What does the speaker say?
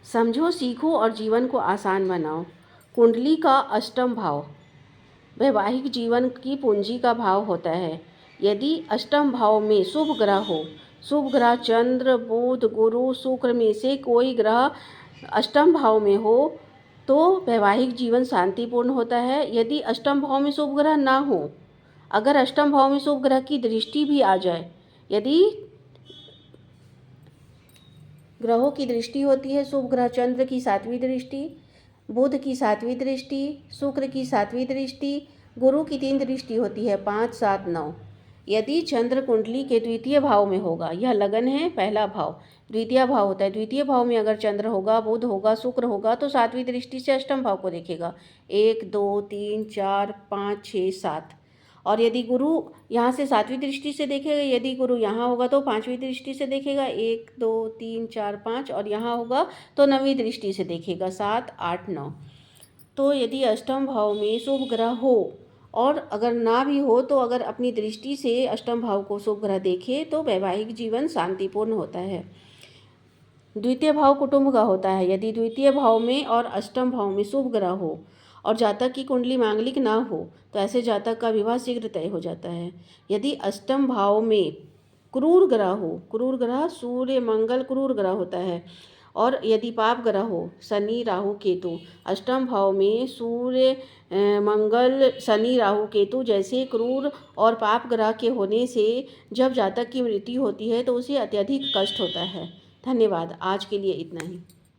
समझो, सीखो और जीवन को आसान बनाओ। कुंडली का अष्टम भाव वैवाहिक जीवन की पूंजी का भाव होता है। यदि अष्टम भाव में शुभ ग्रह हो, शुभ ग्रह चंद्र, बुध, गुरु, शुक्र में से कोई ग्रह अष्टम भाव में हो तो वैवाहिक जीवन शांतिपूर्ण होता है। यदि अष्टम भाव में शुभ ग्रह ना हो, अगर अष्टम भाव में शुभ ग्रह की दृष्टि भी आ जाए, यदि ग्रहों की दृष्टि होती है, शुभ ग्रह चंद्र की 7वीं दृष्टि, बुध की 7वीं दृष्टि, शुक्र की 7वीं दृष्टि, गुरु की 3 दृष्टि होती है, 5, 7, 9। यदि चंद्र कुंडली के द्वितीय भाव में होगा, यह लगन है, पहला भाव, द्वितीय भाव होता है, द्वितीय भाव में अगर चंद्र होगा, बुध होगा, शुक्र होगा तो 7वीं दृष्टि से अष्टम भाव को देखेगा, 1, 2, 3, 4, 5, 6, 7। और यदि गुरु यहाँ से 7वीं दृष्टि से देखेगा, यदि गुरु यहाँ होगा तो 5वीं दृष्टि से देखेगा, 1, 2, 3, 4, 5, और यहाँ होगा तो 9वीं दृष्टि से देखेगा, 7, 8, 9। तो यदि अष्टम भाव में शुभ ग्रह हो और अगर ना भी हो तो अगर अपनी दृष्टि से अष्टम भाव को शुभ ग्रह देखे तो वैवाहिक जीवन शांतिपूर्ण होता है। द्वितीय भाव कुटुंब का होता है। यदि द्वितीय भाव में और अष्टम भाव में शुभ ग्रह हो और जातक की कुंडली मांगलिक ना हो तो ऐसे जातक का विवाह शीघ्र तय हो जाता है। यदि अष्टम भाव में क्रूर ग्रह हो, क्रूर ग्रह सूर्य मंगल क्रूर ग्रह होता है, और यदि पाप ग्रह हो शनि राहु केतु, अष्टम भाव में सूर्य मंगल शनि राहु केतु जैसे क्रूर और पाप ग्रह के होने से जब जातक की मृत्यु होती है तो उसे अत्यधिक कष्ट होता है। धन्यवाद। आज के लिए इतना ही।